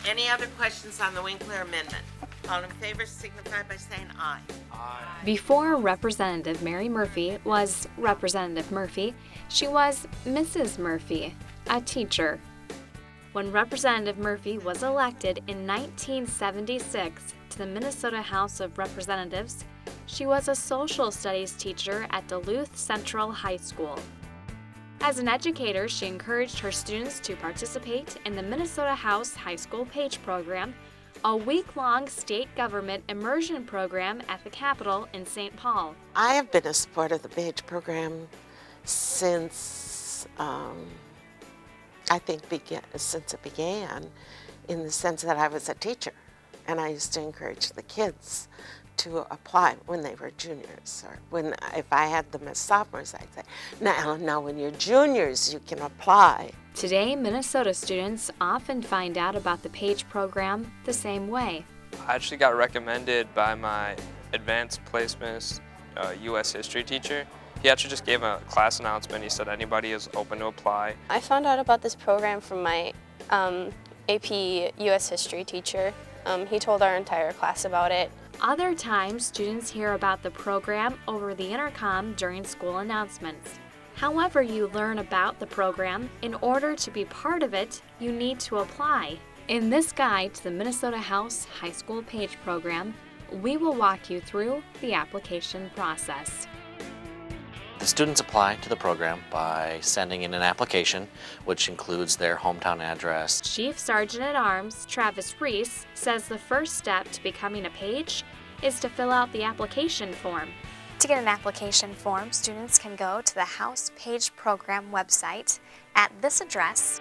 Any other questions on the Winkler Amendment? All in favor signify by saying aye. Before Representative Mary Murphy was Representative Murphy, she was Mrs. Murphy, a teacher. When Representative Murphy was elected in 1976 to the Minnesota House of Representatives, she was a social studies teacher at Duluth Central High School. As an educator, she encouraged her students to participate in the Minnesota House High School Page Program, a week-long state government immersion program at the Capitol in St. Paul. I have been a supporter of the Page program since since it began, in the sense that I was a teacher, and I used to encourage the kids to apply when they were juniors, or if I had them as sophomores, I'd say, now when you're juniors, you can apply. Today, Minnesota students often find out about the Page program the same way. I actually got recommended by my advanced placements U.S. history teacher. He actually just gave a class announcement. He said anybody is open to apply. I found out about this program from my AP U.S. history teacher. He told our entire class about it. Other times, students hear about the program over the intercom during school announcements. However you learn about the program, in order to be part of it, you need to apply. In this guide to the Minnesota House High School Page program, we will walk you through the application process. The students apply to the program by sending in an application, which includes their hometown address. Chief Sergeant at Arms Travis Reese says the first step to becoming a page is to fill out the application form. To get an application form, students can go to the House Page Program website at this address.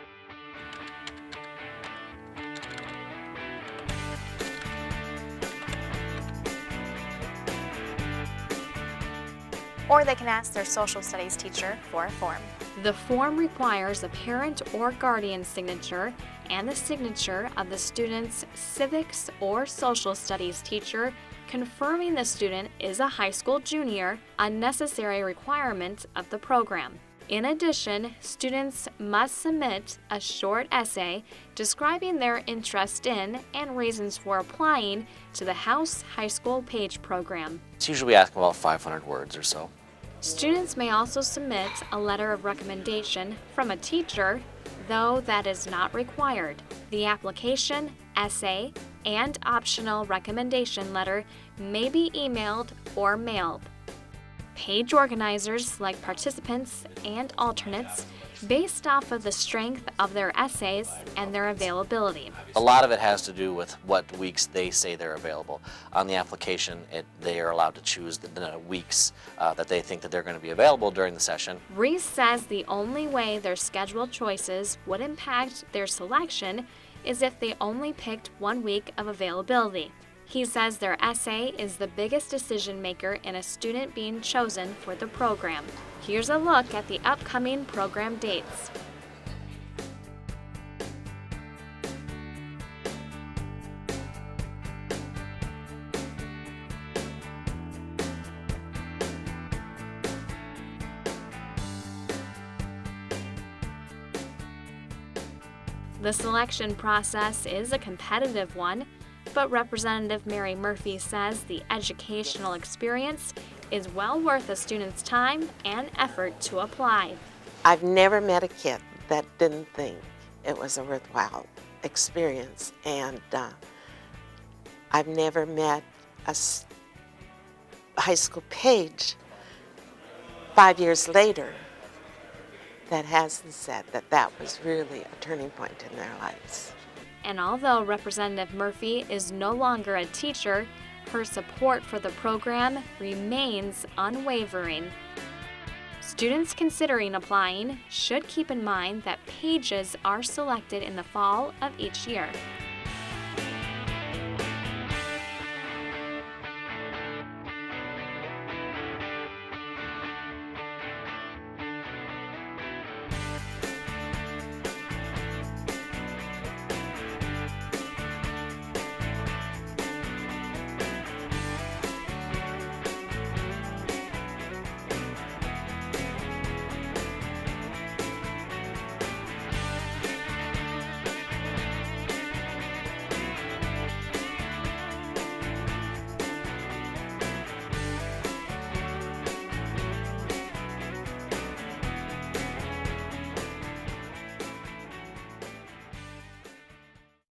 Or they can ask their social studies teacher for a form. The form requires a parent or guardian signature and the signature of the student's civics or social studies teacher confirming the student is a high school junior, a necessary requirement of the program. In addition, students must submit a short essay describing their interest in and reasons for applying to the House High School Page program. It's usually asking about 500 words or so. Students may also submit a letter of recommendation from a teacher, though that is not required. The application, essay, and optional recommendation letter may be emailed or mailed. Page organizers select participants and alternates based off of the strength of their essays and their availability. A lot of it has to do with what weeks they say they're available. On the application, they are allowed to choose the weeks that they think that they're going to be available during the session. Reese says the only way their scheduled choices would impact their selection is if they only picked 1 week of availability. He says their essay is the biggest decision maker in a student being chosen for the program. Here's a look at the upcoming program dates. The selection process is a competitive one, but Representative Mary Murphy says the educational experience is well worth a student's time and effort to apply. I've never met a kid that didn't think it was a worthwhile experience, and I've never met a high school page 5 years later that hasn't said that that was really a turning point in their lives. And although Representative Murphy is no longer a teacher, her support for the program remains unwavering. Students considering applying should keep in mind that pages are selected in the fall of each year.